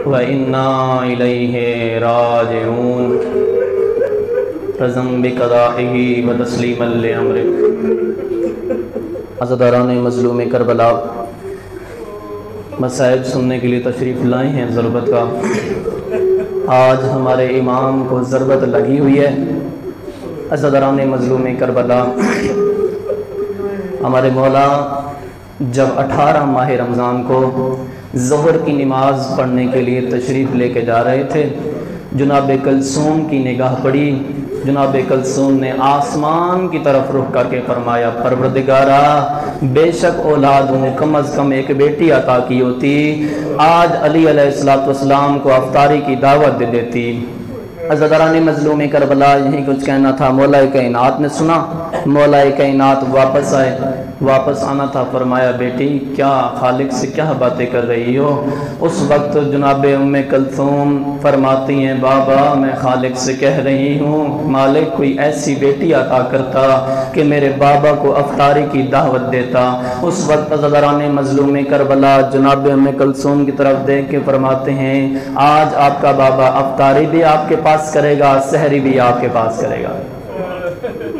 व इन्ना इलैहि राजिऊन रज़म बिक़दाइही व तस्लीमन लिअम्रिक। अज़ादारान मज़लूम करबला मसाइब सुनने के लिए तशरीफ़ लाए हैं ज़रूरत का। आज हमारे इमाम को ज़रूरत लगी हुई है। अज़ादारान मज़लूम करबला, हमारे मौला जब 18 माह रमज़ान को ज़ोहर की नमाज़ पढ़ने के लिए तशरीफ़ लेके जा रहे थे, जनाब कलसूम की निगाह पड़ी। जनाब कलसूम ने आसमान की तरफ रुख करके फरमाया, परवरदिगारा बेशक औलाद हूँ, कम अज़ कम एक बेटी अता की होती, आज अली अलैहिस्सलाम को अफ्तारी की दावत दे देती। अज़ादारान मज़लूम करबला, यही कुछ कहना था। मौला कायनात ने सुना, मौला कायनात वापस आए। वापस आना था, फरमाया बेटी क्या खालिक से क्या बातें कर रही हो। उस वक्त जनाब उम्मे कलसूम फरमाती हैं, बाबा मैं खालिक से कह रही हूँ मालिक कोई ऐसी बेटी अता करता कि मेरे बाबा को अफ्तारी की दावत देता। उस वक्त अज़ादारान मज़लूम करबला जनाब उम्मे कलसूम की तरफ देख के फरमाते हैं, आज आपका बाबा अफ्तारी भी आपके पास करेगा, सहरी भी आपके पास करेगा।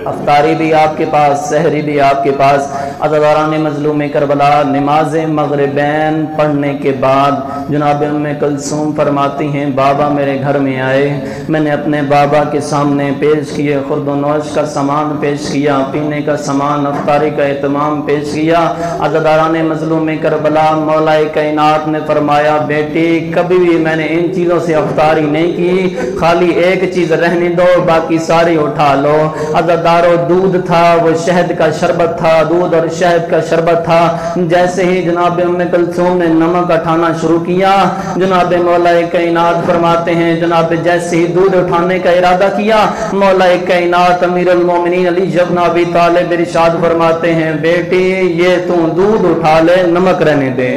अफ्तारी भी आपके पास, सहरी भी आपके पास। अज़ादारान मज़लूम करबला नमाज मग़रिबैन पढ़ने के बाद जनाब उम्मे कलसूम फरमाती हैं, बाबा मेरे घर में आए, मैंने अपने बाबा के सामने पेश किए, खुर्द नौश का सामान पेश किया, पीने का सामान, अफ्तारी का एहतमाम पेश किया। अज़ादारान मज़लूम करबला मौला कायनात ने फरमाया, बेटी कभी भी मैंने इन चीज़ों से अफ्तारी नहीं की, खाली एक चीज़ रहने दो, बाकी सारी उठा लो। अज़ादारो दूध था, वो शहद का शरबत था, दूध और शहद का शरबत था। जैसे ही जनाब उम्मे कलसूम ने नमक उठाना शुरू किया, जनाब मौला कायनात फरमाते हैं, जनाब जैसे ही दूध उठाने का इरादा किया, मौला कायनात अमीरुल मोमिनीन अली इब्न अबी तालिब इरशाद फरमाते हैं, बेटी ये तू दूध उठा ले, नमक रहने दे,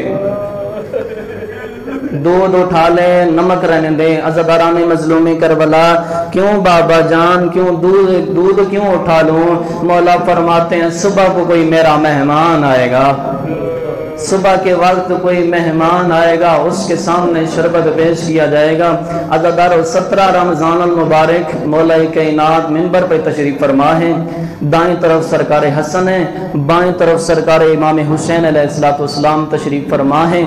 दूध उठा ले, नमक रहने दे। अज़ादारान मज़लूम करबला, क्यों बाबा जान, क्यों दूध क्यों उठा लूं। मौला फरमाते हैं, सुबह को कोई मेरा मेहमान आएगा, सुबह के वक्त कोई मेहमान आएगा, उसके सामने शरबत पेश किया जाएगा। अज़ादारो 17 रमज़ान अल मुबारक मौला कायनात मिंबर पर तशरीफ फरमा है। दाएं तरफ सरकार हसन है, बाएं तरफ सरकार इमाम हुसैन अलैहिस्सलाम तशरीफ फरमा है।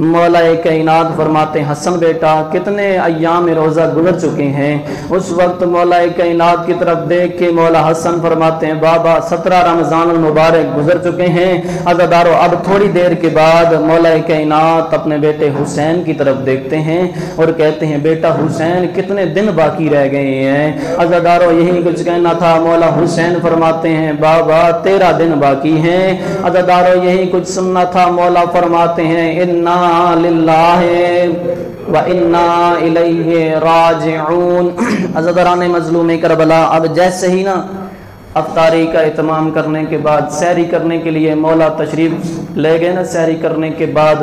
मौला कायनात फरमाते हैं, हसन बेटा कितने अय्याम रोज़ा गुजर चुके हैं। उस वक्त मौला कायनात की तरफ देख के मौला हसन फरमाते हैं, बाबा 17 रमज़ान अल मुबारक गुजर चुके हैं। अज़ादारो अब थोड़ी देर के बाद मौला कायनात अपने बेटे हुसैन की तरफ देखते हैं और कहते हैं, बेटा हुसैन कितने दिन बाकी रह गए हैं। अज़ादारो यही कुछ कहना था। मौला हुसैन फरमाते हैं, बाबा 13 दिन बाकी हैं। अज़ादारो यही कुछ सुनना था। मौला फरमाते हैं, इन्ना लिल्लाहि व इन्ना इलैहि राजिऊन। अज़ादारान मज़लूम करबला, अब जैसे ही ना अफ्तारी का एहतमाम करने के बाद सैरी करने के लिए मौला तशरीफ़ ले गए ना, सैरी करने के बाद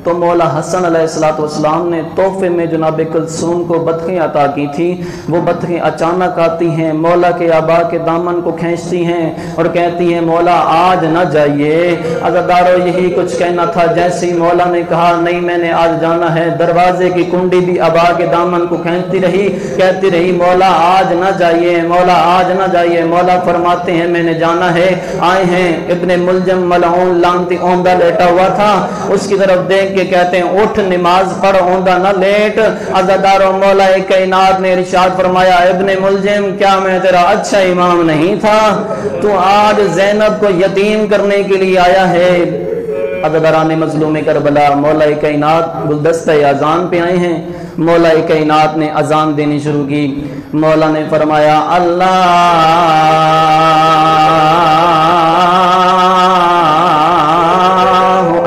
तो मौला हसन अलैहिस्सलाम ने तोहफे में जनाब कलसूम को बतखें अता की थी। वो बतखें अचानक आती हैं, मौला के आबा के दामन को खींचती हैं और कहती हैं, मौला आज न जाइए। अज़ादारो यही कुछ कहना था। जैसे ही मौला ने कहा, नहीं मैंने आज जाना है, दरवाजे की कुंडी भी आबा के दामन को खींचती रही, कहती रही, मौला आज न जाइए, मौला आज न जाइए। मौला फरमाते हैं, मैंने जाना है। आए हैं, इब्ने मुलजम मलऊन लानती औंधा लेटा हुआ था, उसकी तरफ देख के कहते हैं, उठ नमाज पढ़, औंधा न लेट। अज़ादारो मौला कायनात ने इरशाद फरमाया, इब्ने मुलजम क्या मैं तेरा अच्छा इमाम नहीं था? तू आज ज़ैनब को यतीम करने के लिए आया है। अज़ादारान मज़लूम करबला मौला कायनात गुलदस्ते अज़ान पे आए हैं। मौला कायनात ने अज़ान देनी शुरू की। मौला ने फरमाया, अल्लाह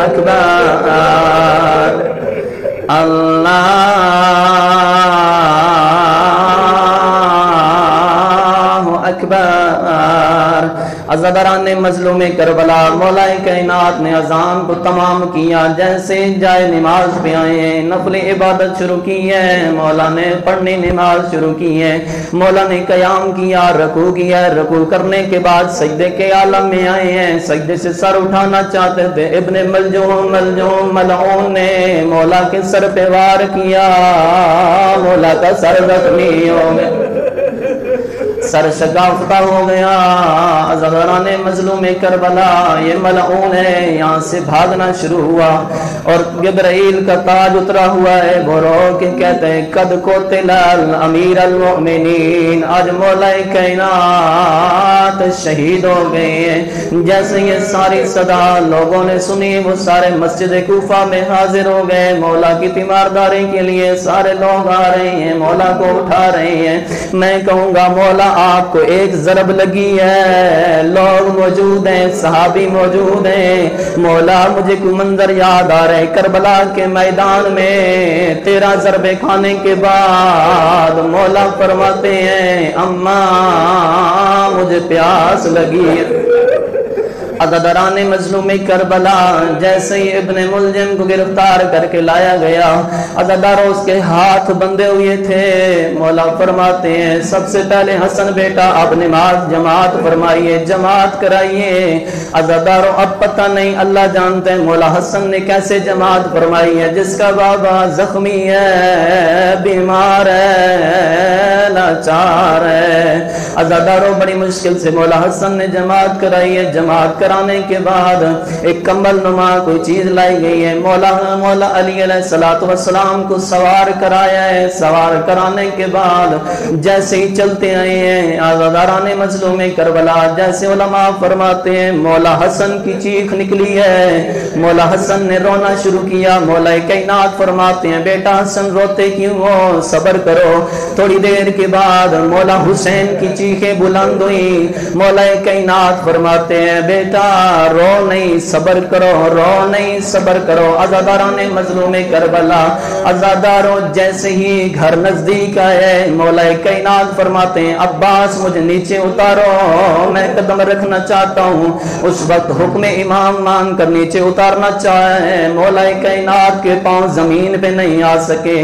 अकबर, अल्लाह अकबर। अज़ादारान अज़ादारान मज़लूम करबला मौलाए कायनात ने अज़ान को तमाम किया, जैसे जाए नमाज पे आए नफल इबादत शुरू की है, मौला ने पढ़नी नमाज शुरू की है, मौला ने कयाम किया, रकू किया, रकू करने के बाद सजदे के आलम में आए हैं, सजदे से सर उठाना चाहते थे, इब्ने मलजूम मलऊन ने मौला के सर पे वार किया, मौला का सर जख्मी हो गया, सर शगाफ्ता हो गया। अज़ादारान मज़लूम करबला ये मलऊन है, यहाँ से भागना शुरू हुआ और जिब्राइल का ताज उतरा हुआ है, वो रो के कहते हैं कद कोतिल अमीर अल मोमिनीन, आज मौलाए कायनात शहीद हो गए हैं। जैसे ये सारी सदा लोगों ने सुनी वो सारे मस्जिद कूफा में हाजिर हो गए, मौला की तीमारदारी के लिए सारे लोग आ रहे हैं, मौला को उठा रहे हैं। मैं कहूँगा मौला आपको एक ज़रब लगी है, लोग मौजूद हैं, सहाबी मौजूद हैं, मौला मुझे कोई मंजर याद आ रहे करबला के मैदान में 13 ज़रबे खाने के बाद मौला फरमाते हैं अम्मा मुझे प्यास लगी है। अज़ादारान मज़लूम करबला जैसे ही इब्ने मुलजिम को गिरफ्तार करके लाया गया, अज़ादारों उसके हाथ बंधे हुए थे, मौला फरमाते हैं सबसे पहले हसन बेटा आप नमाज जमात फरमाइए, जमात कराइए। अज़ादारों अब पता नहीं अल्लाह जानते हैं मौला हसन ने कैसे जमात फरमाई है, जिसका बाबा जख्मी है, बीमार है, लाचार है। अज़ादारों बड़ी मुश्किल से मौला हसन ने जमात कराई है, जमात कराने के बाद एक कंबल नुमा कोई चीज लाई गई है, मौला अली अलैहिस्सलातु वस्सलाम को सवार कराया है, सवार कराने के बाद जैसे ही चलते आए हैं अज़ादारान मज़लूम करबला, जैसे उलमा फरमाते हैं मौला हसन की चीख निकली है, मौला हसन ने रोना शुरू किया। मौला कायनात फरमाते हैं बेटा हसन रोते क्यों हो, सब्र करो। थोड़ी देर के बाद मौला हुसैन की चीखें बुलंद हुई, मौला कायनात फरमाते हैं बेटा रो नहीं सब्र करो, रो नहीं सब्र करो। अज़ादारान मज़लूम करबला अज़ादारों जैसे ही घर नजदीक आए मौला कायनात फरमाते हैं अब्बास मुझे नीचे उतारो, मैं कदम रखना चाहता हूँ। उस वक्त हुक्म इमाम मान कर नीचे उतारना चाहे, मौला कायनात के पांव जमीन पे नहीं आ सके,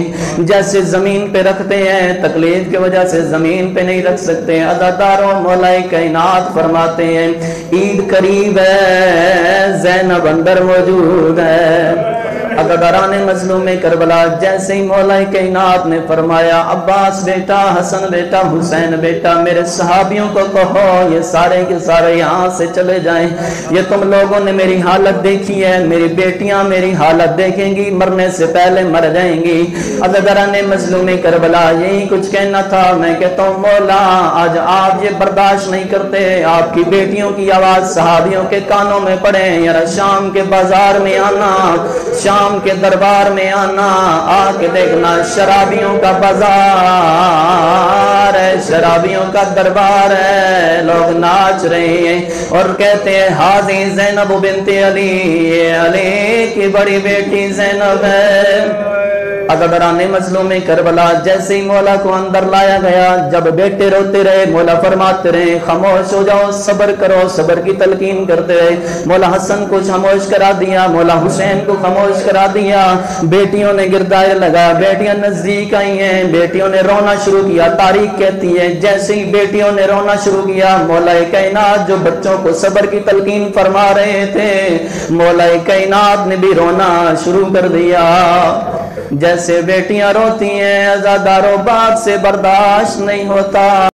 जैसे जमीन पे रखते हैं तकलीफ की वजह से जमीन पे नहीं रख सकते। अज़ादारों मौला कायनात फरमाते हैं ईद करीब है, ज़ैनब अंदर मौजूद है। अज़ादारान मज़लूम करबला जैसे ही मौला कायनात ने फरमाया अब्बास बेटा, हसन बेटा, हुसैन बेटा, मेरे सहाबियों को कहो ये सारे के सारे यहाँ से चले जाएं, ये तुम लोगों ने मेरी हालत देखी है, मेरी बेटियां मेरी हालत देखेंगी, मरने से पहले मर जाएंगी। अज़ादारान मज़लूम करबला यही कुछ कहना था। मैं कहता हूँ मौला आज आप ये बर्दाश्त नहीं करते, आपकी बेटियों की आवाज सहाबियों के कानों में पड़े, यार शाम के बाजार में आना, शाम के दरबार में आना, आके देखना शराबियों का बाजार है, शराबियों का दरबार है, लोग नाच रहे हैं और कहते हैं हाज़ी ज़ैनब बिन्ते अली, ये अली की बड़ी बेटी ज़ैनब है। अज़ादारान मज़लूम करबला जैसे ही मौला को अंदर लाया गया, जब बेटे रोते रहे मौला फरमाते रहे खामोश हो जाओ, सब्र करो, सब्र की तलकीन करते रहे। मौला हसन को खामोश करा दिया, मौला हुसैन को खामोश करा दिया। बेटियों ने गिरदार लगा, बेटियां नजदीक आई हैं, बेटियों ने रोना शुरू किया। तारीख कहती है जैसे ही बेटियों ने रोना शुरू किया, मौला कायनात जो बच्चों को सब्र की तलकीन फरमा रहे थे, मौला कायनात ने भी रोना शुरू कर दिया। जैसे बेटियां रोती हैं, अज़ादारों बाप से बर्दाश्त नहीं होता।